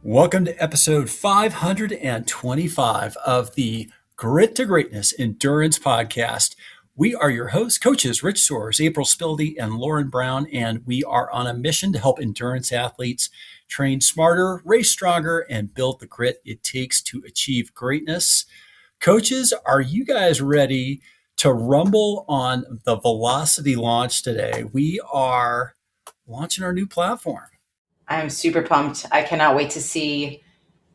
Welcome to episode 525 of the Grit2Greatness Endurance podcast. We are your hosts, coaches Rich.soares, April.spilde, and Lauren.brown, and we are on a mission to help endurance athletes train smarter, race stronger, and build the grit it takes to achieve greatness. Coaches, are you guys ready to rumble on the Velocity launch today? We are launching our new platform. I'm super pumped. I cannot wait to see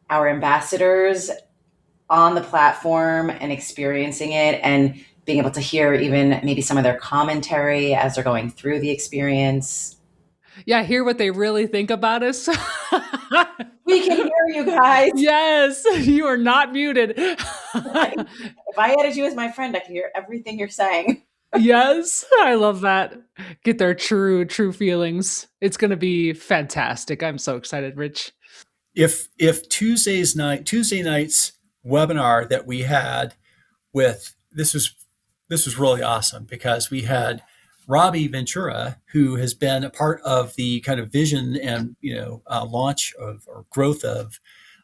our ambassadors on the platform and experiencing it and being able to hear even maybe some of their commentary as they're going through the experience. Yeah, hear what they really think about us. We can hear you guys. Yes, you are not muted. If I added you as my friend, I can hear everything you're saying. Yes, I love that. Get their true feelings. It's going to be fantastic. I'm so excited, Rich. If Tuesday night's webinar that we had with this was really awesome because we had Robbie Ventura, who has been a part of the kind of vision and launch of or growth of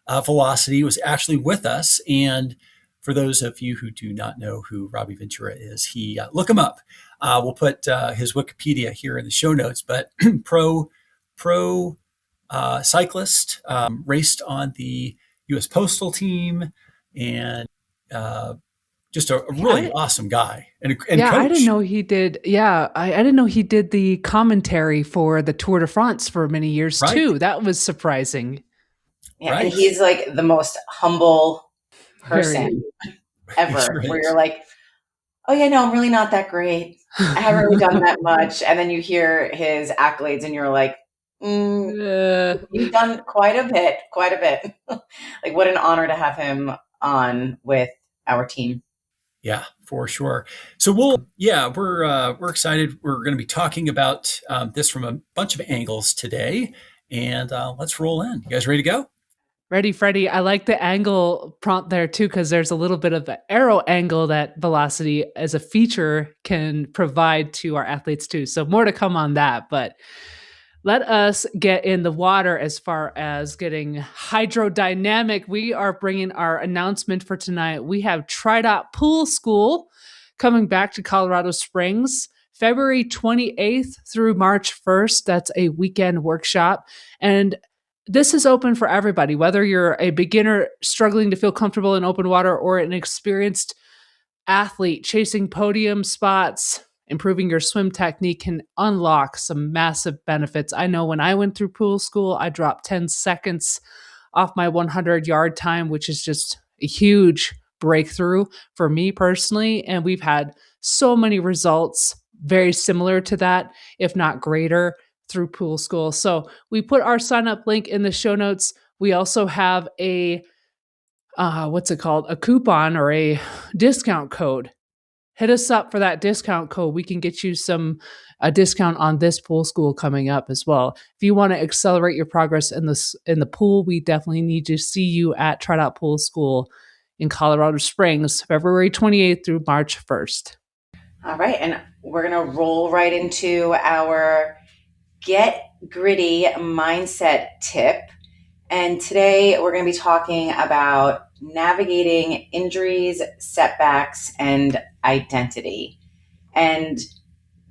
Velocity, was actually with us. And for those of you who do not know who Robbie Ventura is, he look him up. We'll put his Wikipedia here in the show notes. But pro cyclist, raced on the U.S. Postal team, and just a really awesome guy. And coach. I didn't know he did. Yeah, I didn't know he did the commentary for the Tour de France for many years too. That was surprising. Yeah, right. And he's like the most humble person ever. Where you're like, oh yeah, no, I'm really not that great. I haven't really done that much. And then you hear his accolades, and you're like, you've done quite a bit. Like, what an honor to have him on with our team. Yeah, for sure. So we're excited. We're going to be talking about this from a bunch of angles today, and let's roll in. You guys ready to go? Ready, Freddie. I like the angle prompt there too, because there's a little bit of an arrow angle that Velocity as a feature can provide to our athletes too. So more to come on that, but let us get in the water as far as getting hydrodynamic. We are bringing our announcement for tonight. We have TriDot Pool School coming back to Colorado Springs, February 28th through March 1st. That's a weekend workshop. And this is open for everybody, whether you're a beginner struggling to feel comfortable in open water or an experienced athlete chasing podium spots. Improving your swim technique can unlock some massive benefits. I know when I went through pool school, I dropped 10 seconds off my 100-yard time, which is just a huge breakthrough for me personally. And we've had so many results very similar to that, if not greater, through pool school. So we put our sign up link in the show notes. We also have a, a coupon or a discount code. Hit us up for that discount code. We can get you a discount on this pool school coming up as well. If you want to accelerate your progress in the pool, we definitely need to see you at TriDot Pool School in Colorado Springs, February 28th through March 1st. All right. And we're going to roll right into our Get Gritty mindset tip. And today we're going to be talking about navigating injuries, setbacks, and identity. And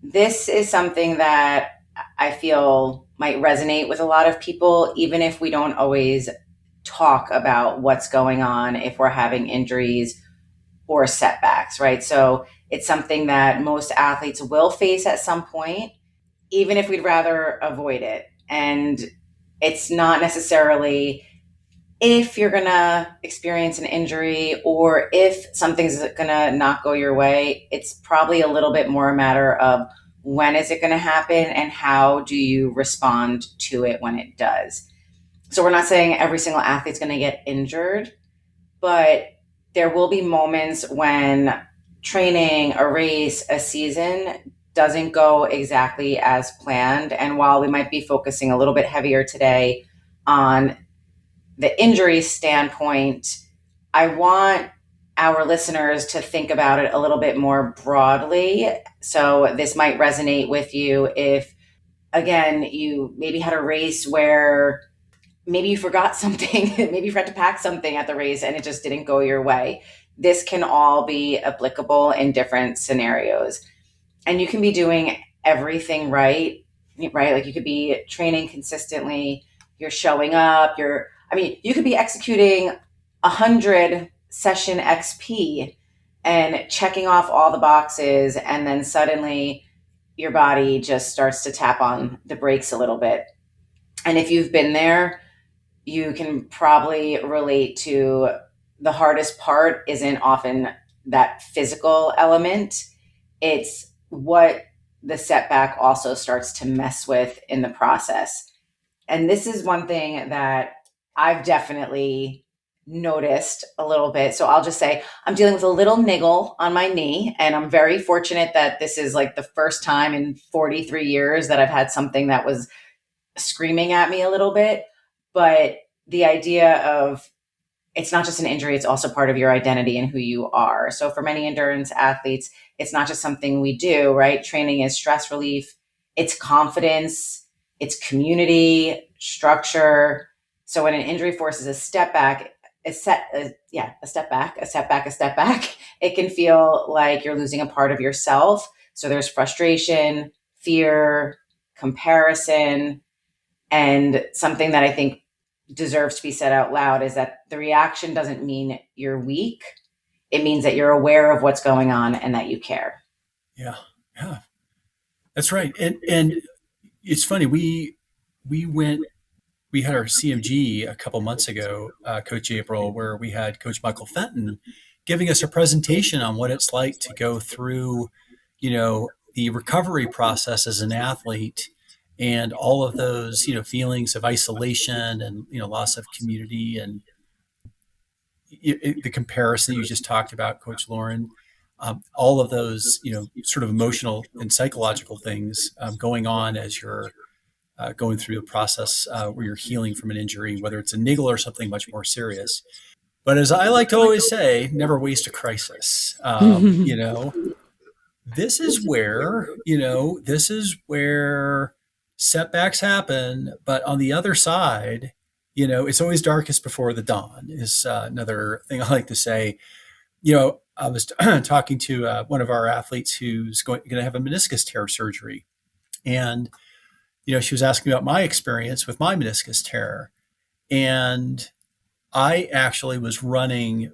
this is something that I feel might resonate with a lot of people, even if we don't always talk about what's going on if we're having injuries or setbacks, right? So it's something that most athletes will face at some point, even if we'd rather avoid it. And it's not necessarily if you're going to experience an injury or if something's going to not go your way. It's probably a little bit more a matter of when is it going to happen and how do you respond to it when it does. So we're not saying every single athlete's going to get injured, but there will be moments when training, a race, a season doesn't go exactly as planned. And while we might be focusing a little bit heavier today on the injury standpoint, I want our listeners to think about it a little bit more broadly. So this might resonate with you if, again, you maybe had a race where maybe you forgot something, maybe you forgot to pack something at the race and it just didn't go your way. This can all be applicable in different scenarios. And you can be doing everything right, right? Like you could be training consistently, you're showing up, you could be executing 100 session XP and checking off all the boxes, and then suddenly your body just starts to tap on the brakes a little bit. And if you've been there, you can probably relate to the hardest part isn't often that physical element. It's what the setback also starts to mess with in the process. And this is one thing that I've definitely noticed a little bit. So I'll just say I'm dealing with a little niggle on my knee, and I'm very fortunate that this is like the first time in 43 years that I've had something that was screaming at me a little bit. But the idea of it's not just an injury, it's also part of your identity and who you are. So for many endurance athletes, it's not just something we do, right? Training is stress relief, it's confidence, it's community, structure. So when an injury forces a step back, a step back, it can feel like you're losing a part of yourself. So there's frustration, fear, comparison, and something that I think deserves to be said out loud is that the reaction doesn't mean you're weak. It means that you're aware of what's going on and that you care. Yeah. Yeah. That's right. And it's funny. We had our CMG a couple months ago, Coach April, where we had Coach Michael Fenton giving us a presentation on what it's like to go through, the recovery process as an athlete, and all of those, feelings of isolation and, loss of community, and the comparison that you just talked about, Coach Lauren, all of those, sort of emotional and psychological things going on as you're going through the process where you're healing from an injury, whether it's a niggle or something much more serious. But as I like to always say, never waste a crisis. This is where setbacks happen. But on the other side, it's always darkest before the dawn is another thing I like to say. I was talking to one of our athletes who's going to have a meniscus tear surgery. And, she was asking about my experience with my meniscus tear. And I actually was running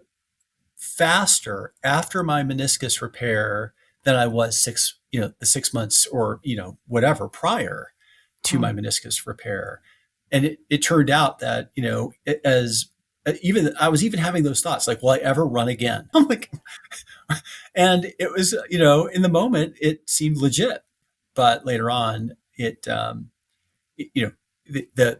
faster after my meniscus repair than I was the 6 months or, whatever prior to my meniscus repair. And it turned out that, I was even having those thoughts, like, will I ever run again? I'm like, and it was, in the moment it seemed legit, but later on the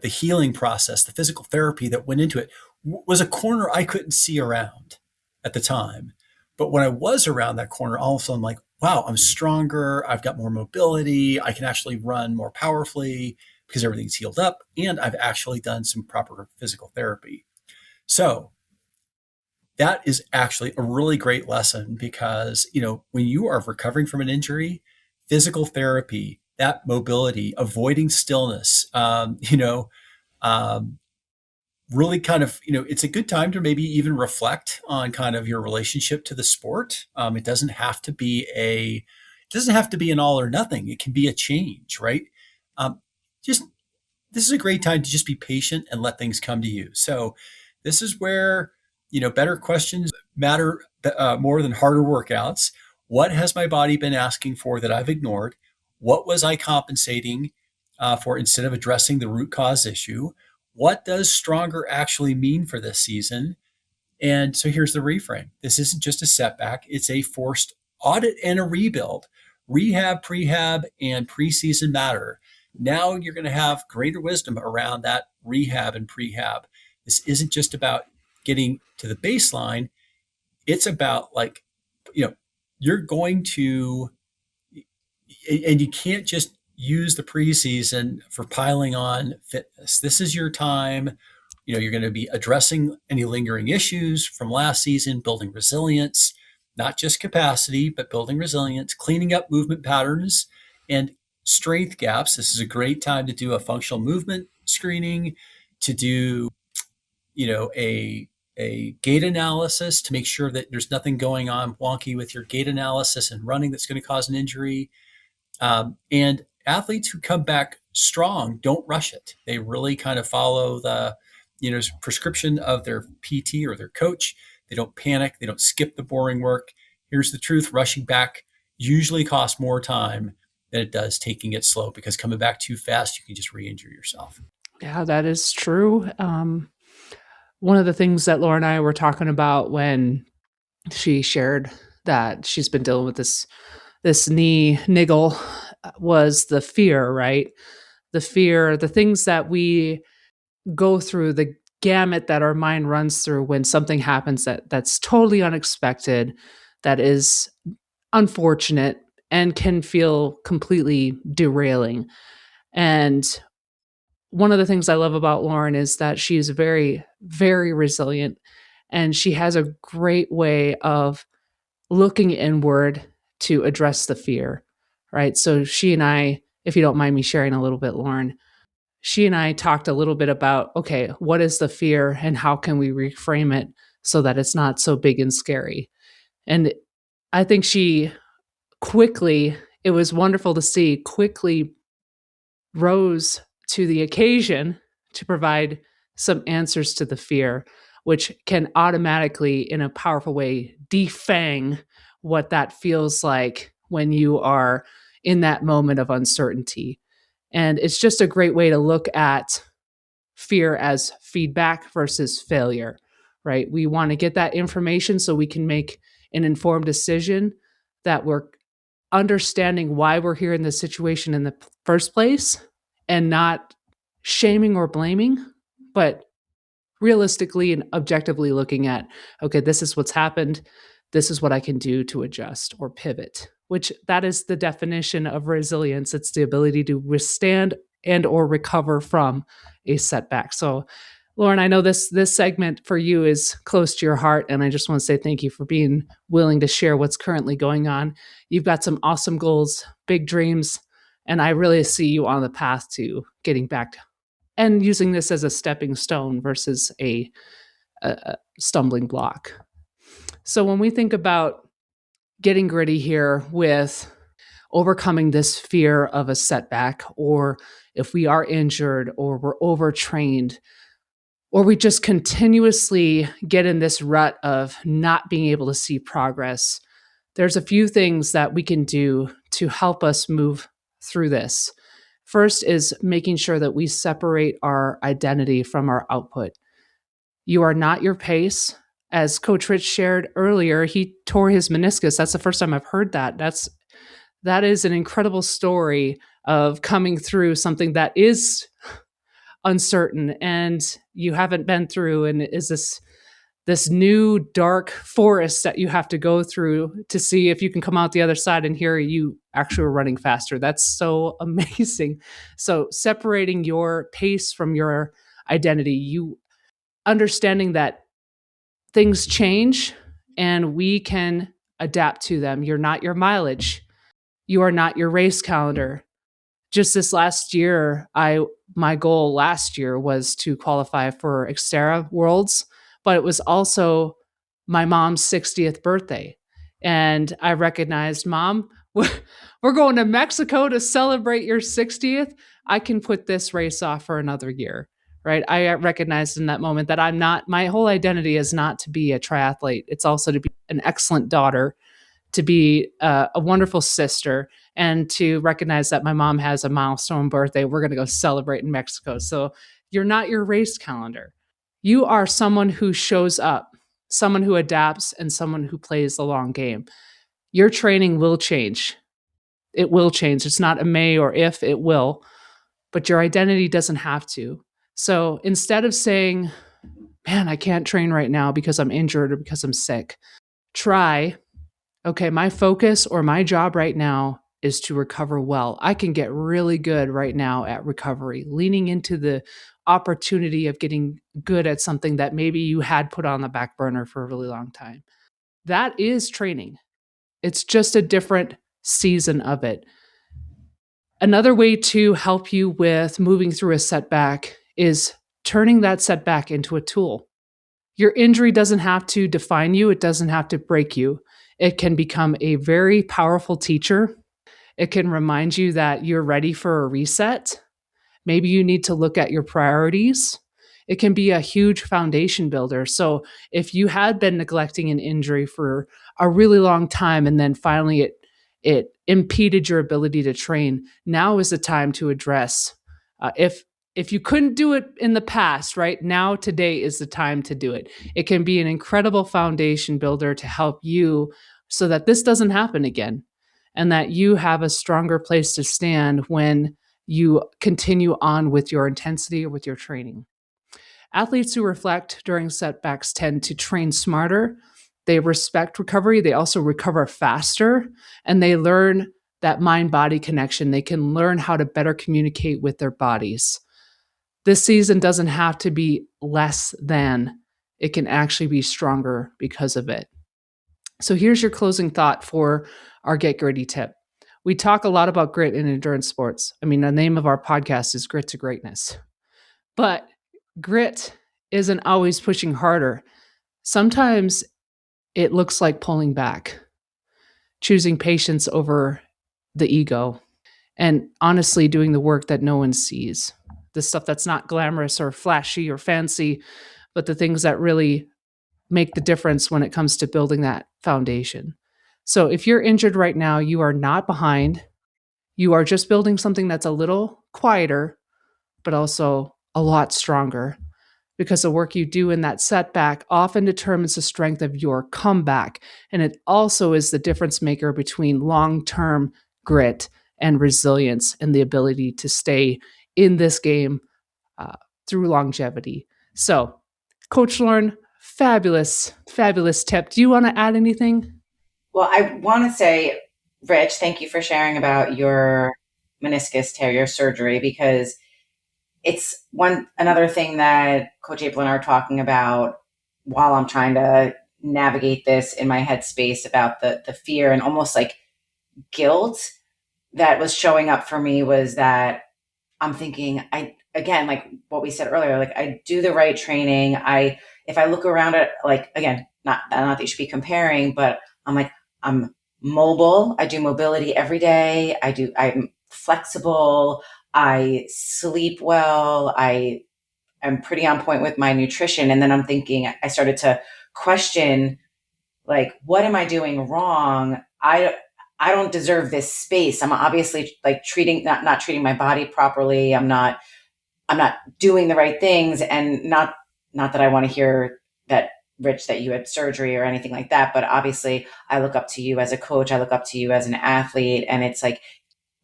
healing process, the physical therapy that went into it was a corner I couldn't see around at the time. But when I was around that corner, all of a sudden I'm like, wow, I'm stronger. I've got more mobility. I can actually run more powerfully because everything's healed up. And I've actually done some proper physical therapy. So that is actually a really great lesson because, when you are recovering from an injury, physical therapy, that mobility, avoiding stillness, really kind of, it's a good time to maybe even reflect on kind of your relationship to the sport. It doesn't have to be an all or nothing. It can be a change, right? This is a great time to just be patient and let things come to you. So this is where, better questions matter more than harder workouts. What has my body been asking for that I've ignored? What was I compensating for instead of addressing the root cause issue? What does stronger actually mean for this season? And so here's the reframe. This isn't just a setback. It's a forced audit and a rebuild. Rehab, prehab, and preseason matter. Now you're going to have greater wisdom around that rehab and prehab. This isn't just about getting to the baseline. It's about you're going to, and you can't just use the preseason for piling on fitness. This is your time. You're going to be addressing any lingering issues from last season, building resilience, not just capacity, but building resilience, cleaning up movement patterns and strength gaps. This is a great time to do a functional movement screening to do, a gait analysis to make sure that there's nothing going on wonky with your gait analysis and running that's going to cause an injury. And athletes who come back strong don't rush it. They really kind of follow the, prescription of their PT or their coach. They don't panic. They don't skip the boring work. Here's the truth. Rushing back usually costs more time than it does taking it slow, because coming back too fast, you can just re-injure yourself. Yeah, that is true. One of the things that Laura and I were talking about when she shared that she's been dealing with this knee niggle was the fear, right? The fear, the things that we go through, the gamut that our mind runs through when something happens that's totally unexpected, that is unfortunate and can feel completely derailing. And one of the things I love about Lauren is that she is very, very resilient, and she has a great way of looking inward to address the fear, right? So she and I, if you don't mind me sharing a little bit, Lauren, she and I talked a little bit about, okay, what is the fear and how can we reframe it so that it's not so big and scary? And I think she quickly, it was wonderful to see, quickly rose to the occasion to provide some answers to the fear, which can automatically, in a powerful way, defang what that feels like when you are in that moment of uncertainty. And it's just a great way to look at fear as feedback versus failure, right? We want to get that information so we can make an informed decision, that we're understanding why we're here in this situation in the first place, and not shaming or blaming, but realistically and objectively looking at, okay, this is what's happened. This is what I can do to adjust or pivot, which that is the definition of resilience. It's the ability to withstand and or recover from a setback. So Lauren, I know this segment for you is close to your heart, and I just want to say thank you for being willing to share what's currently going on. You've got some awesome goals, big dreams, and I really see you on the path to getting back and using this as a stepping stone versus a stumbling block. So when we think about getting gritty here with overcoming this fear of a setback, or if we are injured or we're overtrained, or we just continuously get in this rut of not being able to see progress, there's a few things that we can do to help us move through this. First is making sure that we separate our identity from our output. You are not your pace. As Coach Rich shared earlier, he tore his meniscus. That's the first time I've heard that. That is an incredible story of coming through something that is uncertain and you haven't been through, and is this new dark forest that you have to go through to see if you can come out the other side, and here you actually are running faster. That's so amazing. So separating your pace from your identity, you understanding that things change and we can adapt to them. You're not your mileage. You are not your race calendar. Just this last year, my goal last year was to qualify for Xterra Worlds, but it was also my mom's 60th birthday. And I recognized, Mom, we're going to Mexico to celebrate your 60th. I can put this race off for another year, right? I recognized in that moment that my whole identity is not to be a triathlete. It's also to be an excellent daughter, to be a wonderful sister, and to recognize that my mom has a milestone birthday. We're going to go celebrate in Mexico. So you're not your race calendar. You are someone who shows up, someone who adapts, and someone who plays the long game. Your training will change. It will change. It's not a may or if, it will. But your identity doesn't have to. So instead of saying, man, I can't train right now because I'm injured or because I'm sick, try, okay, my focus or my job right now is to recover well. I can get really good right now at recovery, leaning into the opportunity of getting good at something that maybe you had put on the back burner for a really long time. That is training. It's just a different season of it. Another way to help you with moving through a setback is turning that setback into a tool. Your injury doesn't have to define you. It doesn't have to break you. It can become a very powerful teacher. It can remind you that you're ready for a reset. Maybe you need to look at your priorities. It can be a huge foundation builder. So if you had been neglecting an injury for a really long time and then finally it impeded your ability to train, now is the time to address. If you couldn't do it in the past, right now, today is the time to do it. It can be an incredible foundation builder to help you so that this doesn't happen again and that you have a stronger place to stand when you continue on with your intensity or with your training. Athletes who reflect during setbacks tend to train smarter. They respect recovery. They also recover faster, and they learn that mind-body connection. They can learn how to better communicate with their bodies. This season doesn't have to be less than. It can actually be stronger because of it. So here's your closing thought for our Get Gritty tip. We talk a lot about grit in endurance sports. I mean, the name of our podcast is Grit to Greatness. But grit isn't always pushing harder. Sometimes it looks like pulling back, choosing patience over the ego, and honestly doing the work that no one sees. The stuff that's not glamorous or flashy or fancy, but the things that really make the difference when it comes to building that foundation. So if you're injured right now, you are not behind. You are just building something that's a little quieter, but also a lot stronger, because the work you do in that setback often determines the strength of your comeback. And it also is the difference maker between long-term grit and resilience and the ability to stay in this game through longevity. So, Coach Lauren, fabulous tip. Do you want to add anything? Well, I want to say, Rich, thank you for sharing about your meniscus tear, your surgery, because it's another thing that Coach April and I are talking about while I'm trying to navigate this in my headspace about the fear and almost like guilt that was showing up for me, was that I'm thinking, again, like what we said earlier, like I do the right training. If I look around at, like, again, not that you should be comparing, but I'm like, I'm mobile. I do mobility every day. I'm flexible. I sleep well. I am pretty on point with my nutrition. And then I'm thinking, I started to question, like, what am I doing wrong? I don't deserve this space. I'm obviously like not treating my body properly. I'm not doing the right things. And not that I want to hear that, Rich, that you had surgery or anything like that. But obviously I look up to you as a coach. I look up to you as an athlete. And it's like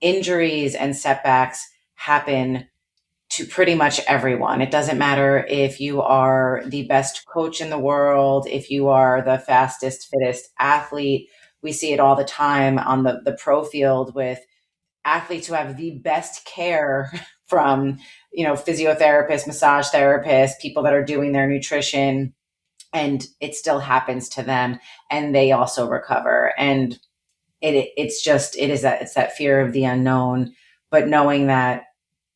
injuries and setbacks happen to pretty much everyone. It doesn't matter if you are the best coach in the world, if you are the fastest, fittest athlete. We see it all the time on the pro field with athletes who have the best care from, physiotherapists, massage therapists, people that are doing their nutrition, and it still happens to them and they also recover. And it's that fear of the unknown, but knowing that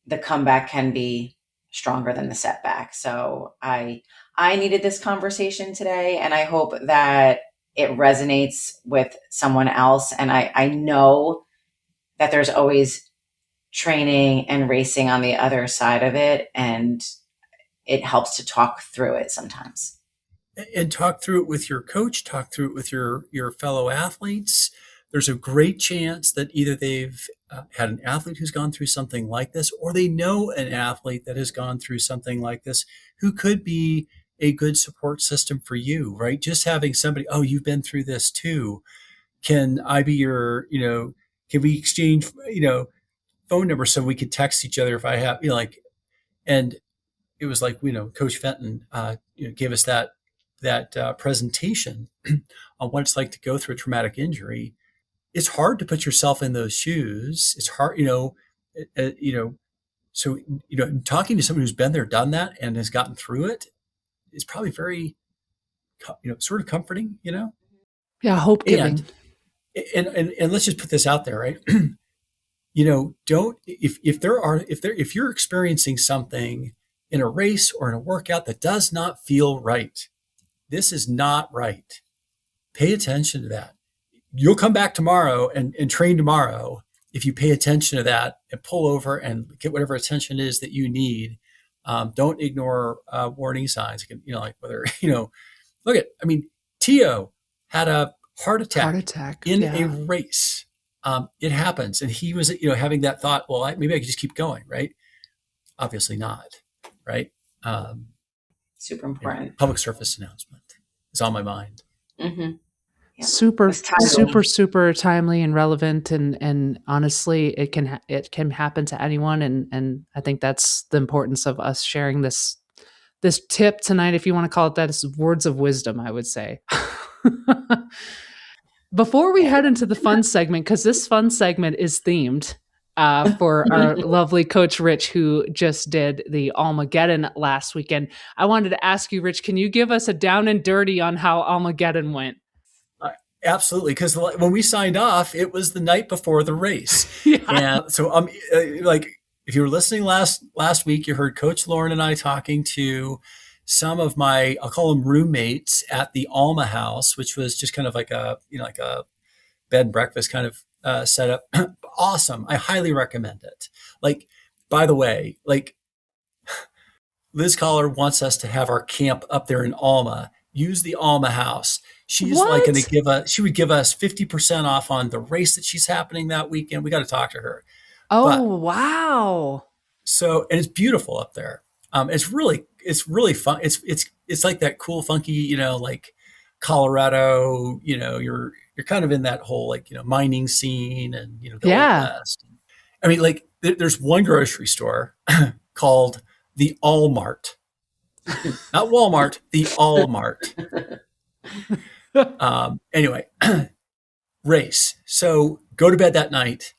the comeback can be stronger than the setback. So I needed this conversation today, and I hope that it resonates with someone else. And I know that there's always training and racing on the other side of it, and it helps to talk through it sometimes. And talk through it with your coach, talk through it with your fellow athletes. There's a great chance that either they've had an athlete who's gone through something like this, or they know an athlete that has gone through something like this who could be a good support system for you, right? Just having somebody, oh, you've been through this too. Can I be your, can we exchange, phone numbers so we could text each other if I have, and it was like, Coach Fenton, gave us that presentation on what it's like to go through a traumatic injury. It's hard to put yourself in those shoes. It's hard, so, talking to someone who's been there, done that, and has gotten through it is probably very, sort of comforting, Yeah, hope giving. And let's just put this out there, right? Don't, if you're experiencing something in a race or in a workout that does not feel right. This is not right. Pay attention to that. You'll come back tomorrow and train tomorrow if you pay attention to that and pull over and get whatever attention it is that you need. Don't ignore warning signs. Like whether, look at, Tio had a heart attack in a race. It happens. And he was, having that thought, well, maybe I could just keep going, right? Obviously not, right? Super important. Public service announcement is on my mind. Mm-hmm. Yeah. Super timely and relevant, and honestly, it can happen to anyone, and I think that's the importance of us sharing this tip tonight, if you want to call it that. Is words of wisdom, I would say. Before we head into the fun segment, because this fun segment is themed for our lovely coach Rich, who just did the Almageddon last weekend, I wanted to ask you, Rich, can you give us a down and dirty on how Almageddon went? Absolutely, because when we signed off, it was the night before the race. And so, if you were listening last week, you heard Coach Lauren and I talking to some of my, I'll call them roommates at the Alma House, which was just kind of like a bed and breakfast kind of setup. Awesome. I highly recommend it. By the way, Liz Collar wants us to have our camp up there in Alma. Use the Alma House. She's going to she would give us 50% off on the race that she's happening that weekend. We got to talk to her. Wow. So, and it's beautiful up there. It's really fun. It's like that cool, funky, like Colorado, you're kind of in that whole, mining scene and, the Old West. There's one grocery store called the Allmart. Not Walmart, the Allmart. Anyway, race. So go to bed that night.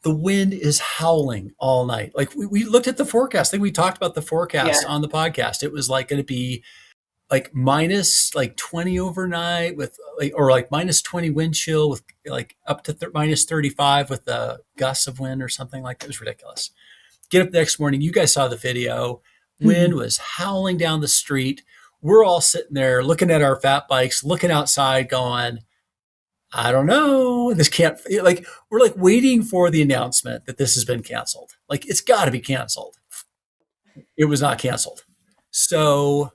The wind is howling all night. We looked at the forecast. I think we talked about the forecast on the podcast. It was going to be minus 20 overnight with minus 20 wind chill with up to minus 35 with the gusts of wind or something like that. It was ridiculous. Get up the next morning. You guys saw the video. Wind was howling down the street. We're all sitting there looking at our fat bikes, looking outside going, I don't know. This can't, we're waiting for the announcement that this has been canceled. It's got to be canceled. It was not canceled. So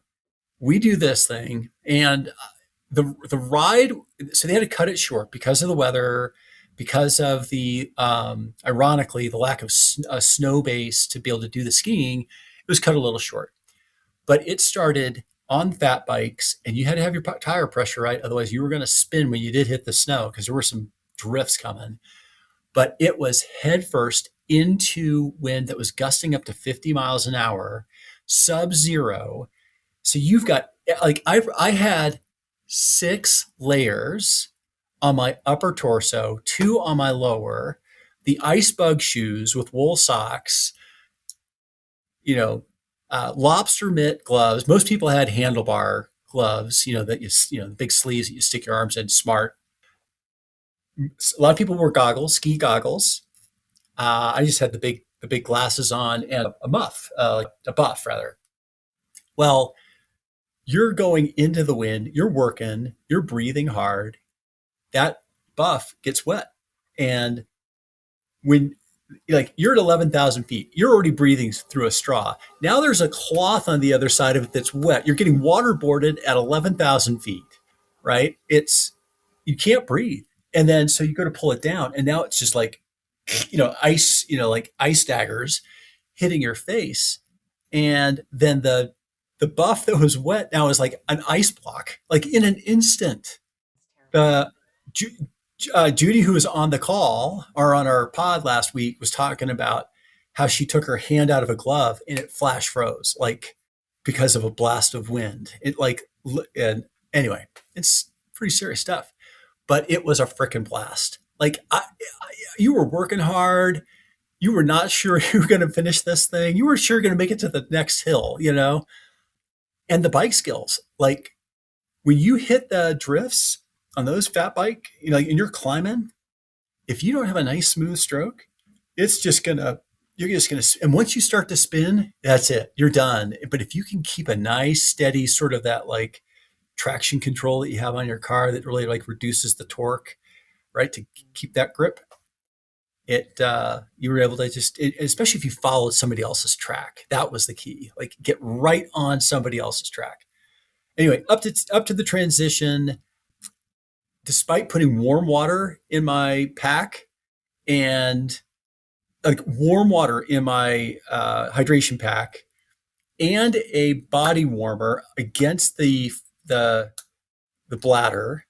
we do this thing, and the ride, so they had to cut it short because of the weather, because of the, ironically, the lack of a snow base to be able to do the skiing. It was cut a little short, but it started on fat bikes, and you had to have your tire pressure right. Otherwise you were going to spin when you did hit the snow, because there were some drifts coming. But it was headfirst into wind that was gusting up to 50 miles an hour, sub-zero. So you've got, I had 6 layers on my upper torso, 2 on my lower, the ice bug shoes with wool socks, lobster mitt gloves. Most people had handlebar gloves, that the big sleeves that you stick your arms in. Smart. A lot of people wore goggles, ski goggles. I just had the big glasses on and a muff, a buff rather. Well, you're going into the wind, you're working, you're breathing hard. That buff gets wet. And when you're at 11,000 feet, you're already breathing through a straw. Now there's a cloth on the other side of it that's wet. You're getting waterboarded at 11,000 feet, right? You can't breathe. And then, so you go to pull it down, and now it's just ice, ice daggers hitting your face. And then the buff that was wet now is like an ice block, in an instant. Judy, who was on the call or on our pod last week, was talking about how she took her hand out of a glove and it flash froze, because of a blast of wind. And anyway, it's pretty serious stuff, but it was a freaking blast. You were working hard. You were not sure you were going to finish this thing. You were sure going to make it to the next hill, and the bike skills, when you hit the drifts on those fat bike, and you're climbing, if you don't have a nice smooth stroke, it's just going to you're just going to, and once you start to spin, that's it. You're done. But if you can keep a nice, steady sort of that like traction control that you have on your car that really like reduces the torque, right, to keep that grip, you were able to just, especially if you followed somebody else's track, that was the key. Like get right on somebody else's track. Anyway, up to the transition, despite putting warm water in my pack and like warm water in my hydration pack and a body warmer against the bladder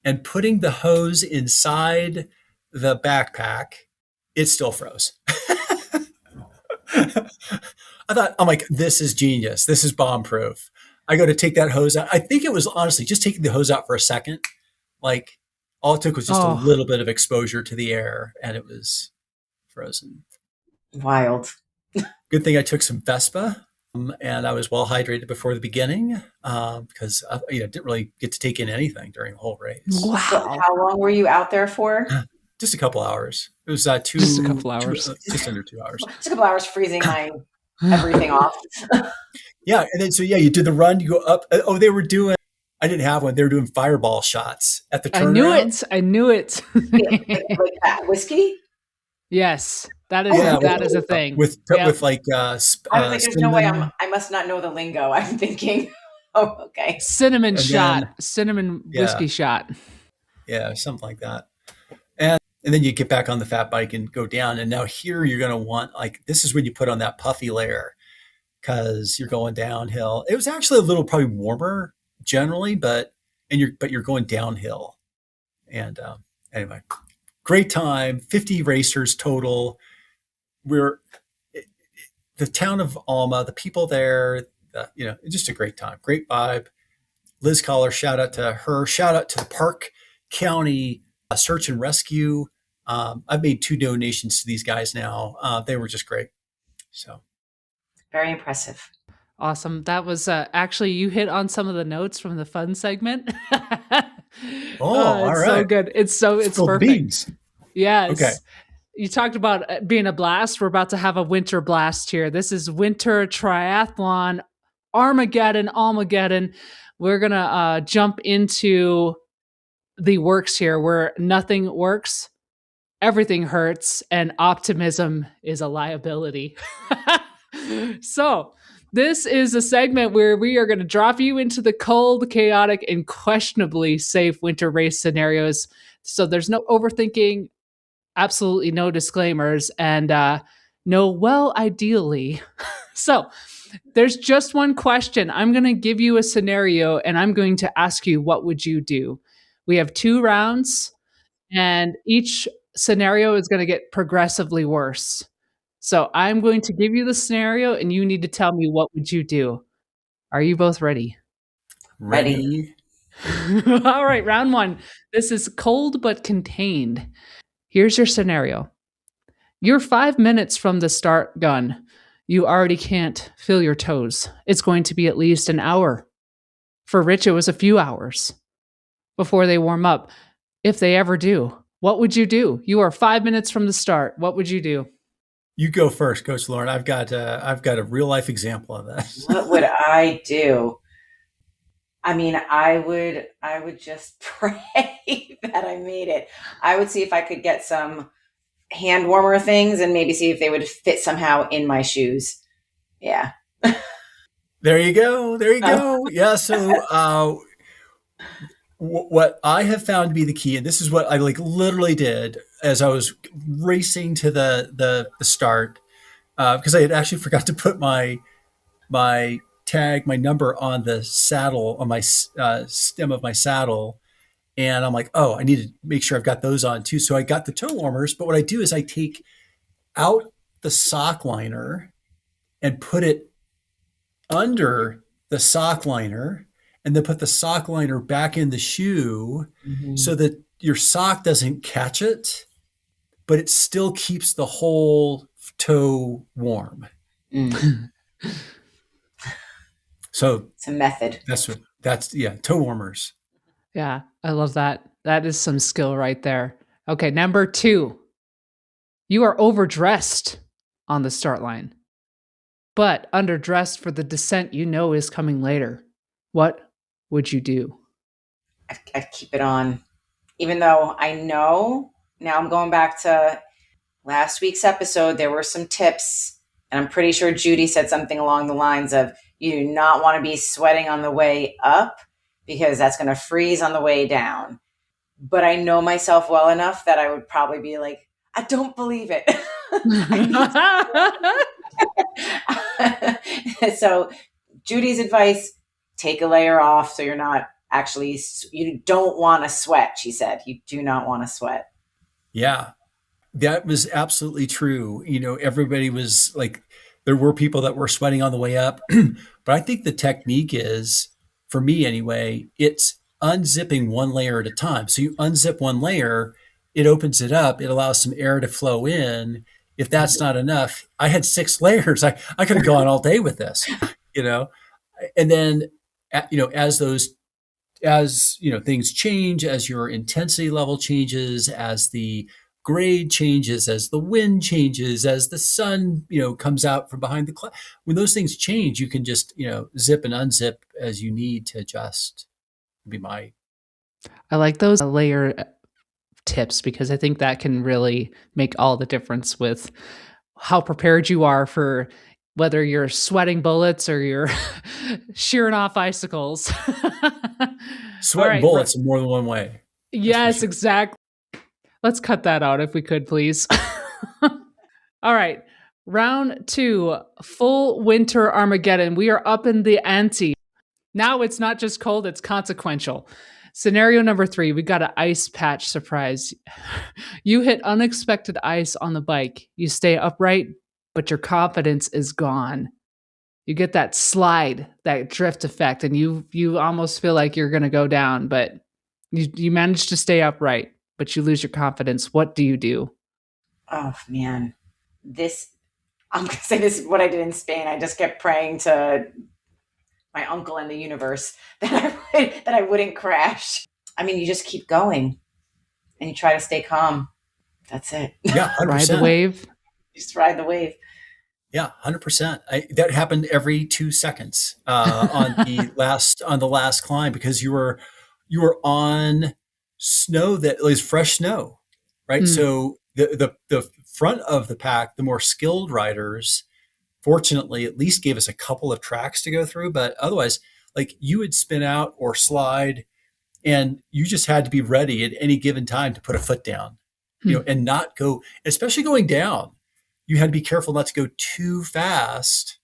and putting the hose inside the backpack, it still froze. I'm like, this is genius. This is bomb proof. I go to take that hose out. I think it was honestly just taking the hose out for a second. Like all it took was just a little bit of exposure to the air and it was frozen. Wild. Good thing I took some Vespa and I was well hydrated before the beginning because I didn't really get to take in anything during the whole race. Wow. So how long were you out there for? Just a couple hours. It was just a couple hours. Just under 2 hours. Just a couple hours freezing my everything off. Yeah. And then, you do the run, you go up. I didn't have one. They were doing fireball shots at the turnaround. I knew it. like that whiskey? Yes. That is a thing. With like, I was like, there's no way I must not know the lingo. I'm thinking, oh, okay. Cinnamon whiskey shot. Yeah, something like that. And then you get back on the fat bike and go down. And now here you're going to want, like, this is when you put on that puffy layer because you're going downhill. It was actually a little probably warmer generally, but you're going downhill. And anyway, great time, 50 racers total. The town of Alma, the people there, just a great time, great vibe. Liz Collar, shout out to her, shout out to the Park County Search and Rescue. I've made 2 donations to these guys now. They were just great. So very impressive. Awesome. That was actually, you hit on some of the notes from the fun segment. All right. So good. It's perfect. Beans. Yes. Okay. You talked about being a blast. We're about to have a winter blast here. This is winter triathlon, Almageddon. We're going to jump into the works here where nothing works, everything hurts, and optimism is a liability. So this is a segment where we are going to drop you into the cold, chaotic, and questionably safe winter race scenarios. So there's no overthinking, absolutely no disclaimers, and ideally. So there's just one question. I'm going to give you a scenario, and I'm going to ask you, what would you do? We have 2 rounds, and each scenario is going to get progressively worse. So I'm going to give you the scenario, and you need to tell me, what would you do? Are you both ready? Ready. All right, round 1. This is cold but contained. Here's your scenario. You're 5 minutes from the start gun. You already can't feel your toes. It's going to be at least an hour. For Rich, it was a few hours before they warm up. If they ever do, what would you do? You are 5 minutes from the start. What would you do? You go first, Coach Lauren. I've got a real life example of that. What would I do? I mean, I would just pray that I made it. I would see if I could get some hand warmer things and maybe see if they would fit somehow in my shoes. Yeah. There you go. Yeah. So what I have found to be the key, and this is what I like literally did as I was racing to the start, because I had actually forgot to put my tag, my number on the saddle, on my stem of my saddle. And I'm like, oh, I need to make sure I've got those on too. So I got the toe warmers, but what I do is I take out the sock liner and put it under the sock liner and then put the sock liner back in the shoe so that your sock doesn't catch it, but it still keeps the whole toe warm. So it's a method. That's toe warmers. Yeah, I love that. That is some skill right there. Okay, number 2. You are overdressed. on the start line, but underdressed for the descent you know is coming later. What would you do? I'd keep it on. Even though I know, now I'm going back to last week's episode, there were some tips, and I'm pretty sure Judy said something along the lines of, you do not want to be sweating on the way up because that's going to freeze on the way down. But I know myself well enough that I would probably be like, I don't believe it. So Judy's advice, take a layer off so you're not actually, you don't want to sweat, she said. You do not want to sweat. Yeah, that was absolutely true. Everybody was like, there were people that were sweating on the way up. But I think the technique is, for me anyway, it's unzipping one layer at a time. So you unzip one layer, it opens it up, it allows some air to flow in. If that's not enough, I had 6 layers. I could have gone all day with this, and then, as things change, as your intensity level changes, as the grade changes, as the wind changes, as the sun, comes out from behind the cloud, when those things change, you can just, zip and unzip as you need to adjust. I like those layer tips because I think that can really make all the difference with how prepared you are for whether you're sweating bullets or you're shearing off icicles. Sweating bullets in more than one way. Yes, exactly. Let's cut that out if we could, please. All right. Round 2, full winter Armageddon. We are up in the ante. Now it's not just cold, it's consequential. Scenario number 3, we got an ice patch surprise. You hit unexpected ice on the bike. You stay upright, but your confidence is gone. You get that slide, that drift effect, and you almost feel like you're going to go down, but you manage to stay upright, but you lose your confidence. What do you do? Oh, man. I'm going to say this is what I did in Spain. I just kept praying to my uncle and the universe that I wouldn't crash. I mean, you just keep going and you try to stay calm. That's it. Yeah, 100%. Ride the wave. Just ride the wave. Yeah, 100%. That happened every 2 seconds on the last climb, because you were on snow that was fresh snow, right? So the front of the pack, the more skilled riders, fortunately, at least gave us a couple of tracks to go through. But otherwise, like, you would spin out or slide, and you just had to be ready at any given time to put a foot down, and not go, especially going down. You had to be careful not to go too fast,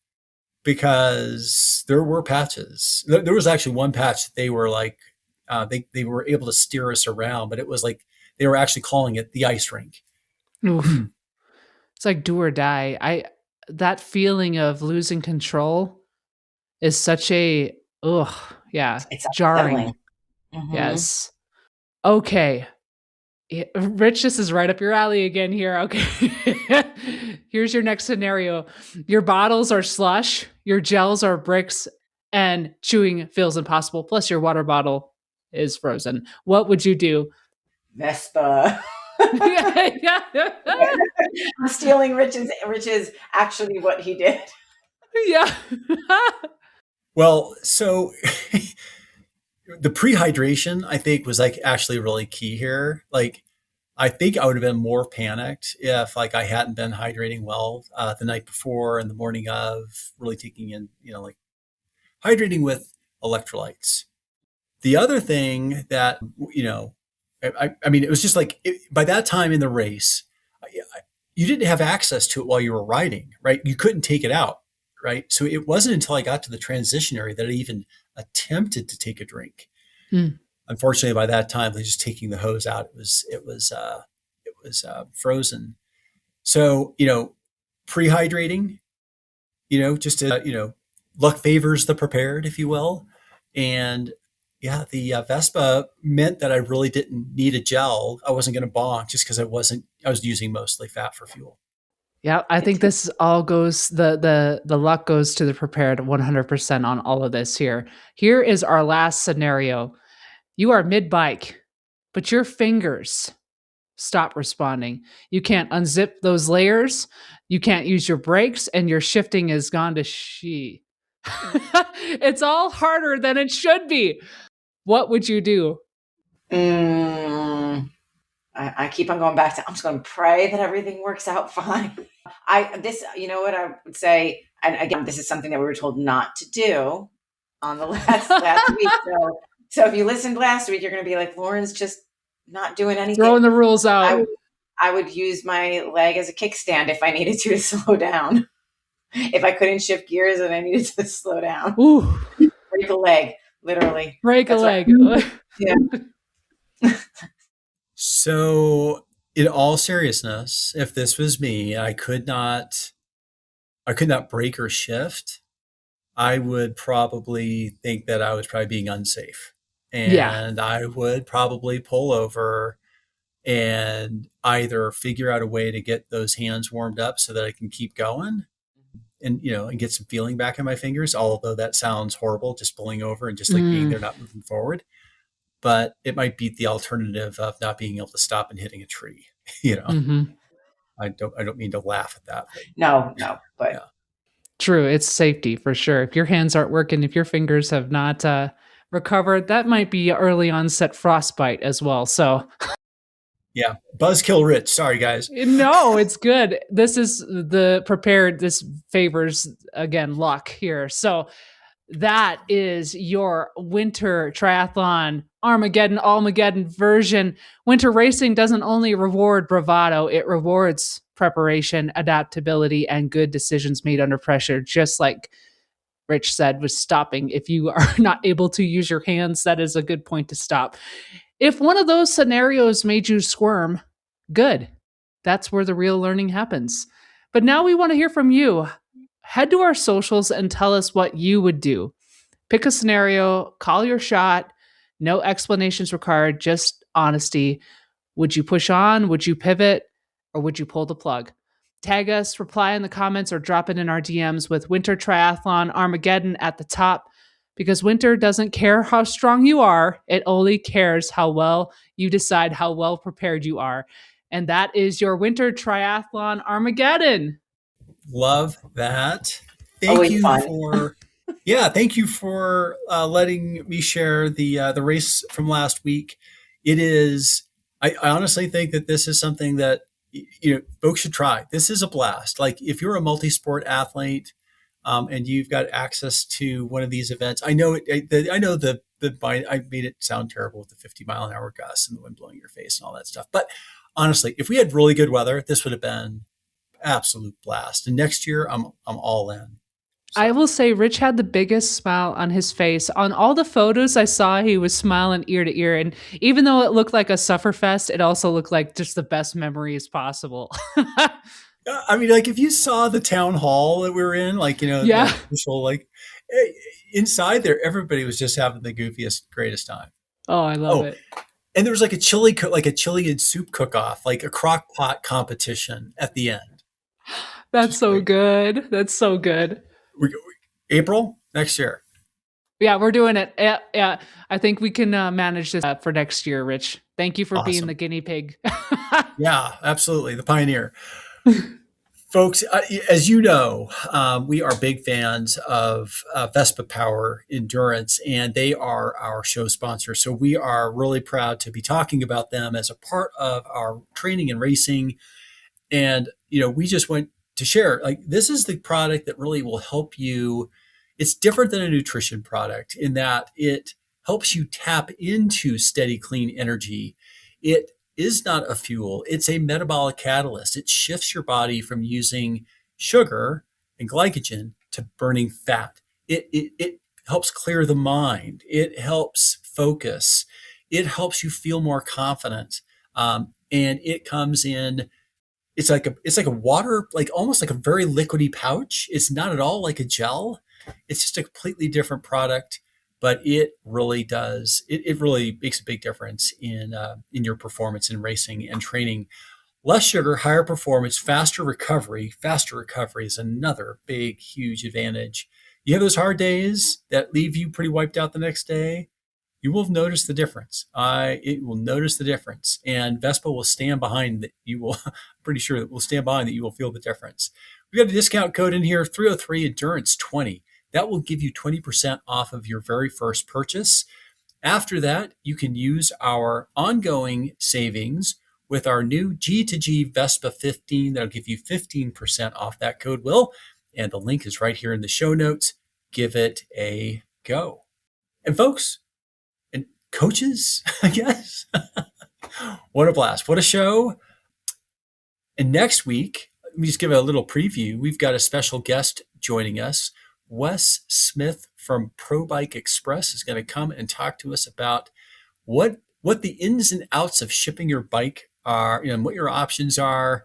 because there were patches. There was actually one patch that they were like, they were able to steer us around, but it was like they were actually calling it the ice rink. Oof. It's like do or die. That feeling of losing control is such a it's jarring. Mm-hmm. Yes. Okay. Rich, this is right up your alley again here. Okay. Here's your next scenario. Your bottles are slush, your gels are bricks, and chewing feels impossible. Plus your water bottle is frozen. What would you do? Vespa. I'm stealing Rich's actually what he did. Yeah. Well, so the prehydration, I think, was like actually really key here. Like, I think I would have been more panicked if like I hadn't been hydrating well the night before and the morning of, really taking in, like hydrating with electrolytes. The other thing that, I mean, it was just like, by that time in the race, you didn't have access to it while you were riding, right? You couldn't take it out, right? So it wasn't until I got to the transition area that I even attempted to take a drink. Unfortunately, by that time, they just taking the hose out, it was frozen. So, pre-hydrating, just to, luck favors the prepared, if you will. And yeah, the Vespa meant that I really didn't need a gel. I wasn't going to bonk just because I was using mostly fat for fuel. Yeah, I think this all goes, the luck goes to the prepared 100% on all of this here. Here is our last scenario. You are mid-bike, but your fingers stop responding. You can't unzip those layers. You can't use your brakes, and your shifting is gone to she. It's all harder than it should be. What would you do? I keep on going back to, I'm just going to pray that everything works out fine. You know what I would say, and again, this is something that we were told not to do on the last week. So if you listened last week, you're going to be like, Lauren's just not doing anything. Throwing the rules out. I would use my leg as a kickstand if I needed to slow down. If I couldn't shift gears and I needed to slow down. Ooh. Break a leg, literally. Break a leg. Yeah. So, in all seriousness, if this was me, I could not brake or shift. I would probably think that I was probably being unsafe, and I would probably pull over and either figure out a way to get those hands warmed up so that I can keep going, and get some feeling back in my fingers. Although that sounds horrible, just pulling over and just like being there, not moving forward. But it might beat the alternative of not being able to stop and hitting a tree. I don't mean to laugh at that. But, no, but yeah. True. It's safety for sure. If your hands aren't working, if your fingers have not recovered, that might be early onset frostbite as well. So yeah, buzzkill Rich. Sorry, guys. No, it's good. This is this favors, again, luck here. So that is your winter triathlon Almageddon version. Winter racing doesn't only reward bravado, it rewards preparation, adaptability, and good decisions made under pressure. Just like Rich said, with stopping. If you are not able to use your hands, that is a good point to stop. If one of those scenarios made you squirm, good. That's where the real learning happens. But now we want to hear from you. Head to our socials and tell us what you would do. Pick a scenario, call your shot, no explanations required, just honesty. Would you push on? Would you pivot? Or would you pull the plug? Tag us, reply in the comments, or drop it in our DMs with Winter Triathlon Armageddon at the top. Because winter doesn't care how strong you are, it only cares how well you decide how well prepared you are. And that is your Winter Triathlon Armageddon. Love that. Thank you for letting me share the race from last week. It is, I honestly think that this is something that folks should try. This is a blast. Like if you're a multi-sport athlete and you've got access to one of these events, I made it sound terrible with the 50-mile-an-hour gusts and the wind blowing your face and all that stuff. But honestly, if we had really good weather, this would have been absolute blast. And next year, I'm all in. So. I will say Rich had the biggest smile on his face. On all the photos I saw, he was smiling ear to ear. And even though it looked like a sufferfest, it also looked like just the best memories possible. I mean, like if you saw the town hall that we were in, the official, inside there, everybody was just having the goofiest, greatest time. Oh, I love it. And there was like a chili and soup cook-off, like a crock pot competition at the end. That's so good. That's so good. April next year. Yeah, we're doing it. Yeah. I think we can manage this for next year, Rich. Thank you for being the guinea pig. Yeah, absolutely. The pioneer. Folks, as you know, we are big fans of Vespa Power Endurance, and they are our show sponsor. So we are really proud to be talking about them as a part of our training and racing. And, we just want to share, this is the product that really will help you. It's different than a nutrition product in that it helps you tap into steady, clean energy. It is not a fuel. It's a metabolic catalyst. It shifts your body from using sugar and glycogen to burning fat. It helps clear the mind. It helps focus. It helps you feel more confident. And it comes in, it's like a water, almost like a very liquidy pouch. It's not at all like a gel. It's just a completely different product. But it really does. It really makes a big difference in your performance in racing and training. Less sugar, higher performance, faster recovery. Faster recovery is another big, huge advantage. You have those hard days that leave you pretty wiped out the next day. you will notice the difference. It will notice the difference, and Vespa will stand behind that. You will, I'm pretty sure that will stand behind that. You will feel the difference. We got a discount code in here, 303 Endurance 20. That will give you 20% off of your very first purchase. After that, you can use our ongoing savings with our new G2G Vespa 15. That'll give you 15% off that code, Will. And the link is right here in the show notes. Give it a go. And folks, and coaches, I guess, what a blast. What a show. And next week, let me just give a little preview. We've got a special guest joining us. Wes Smith from Pro Bike Express is going to come and talk to us about what the ins and outs of shipping your bike are, and what your options are,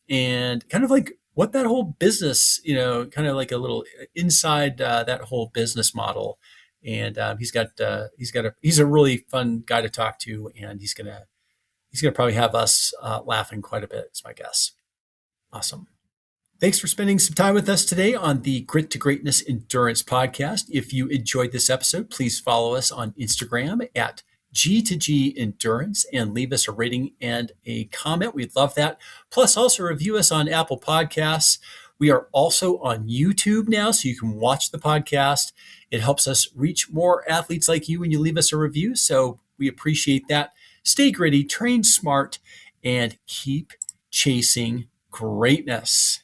and kind of like what that whole business, kind of like a little inside that whole business model. And he's a really fun guy to talk to, and he's gonna probably have us laughing quite a bit. It's my guess. Awesome. Thanks for spending some time with us today on the Grit to Greatness Endurance podcast. If you enjoyed this episode, please follow us on Instagram at G2G Endurance and leave us a rating and a comment. We'd love that. Plus, also review us on Apple Podcasts. We are also on YouTube now, so you can watch the podcast. It helps us reach more athletes like you when you leave us a review, so we appreciate that. Stay gritty, train smart, and keep chasing greatness.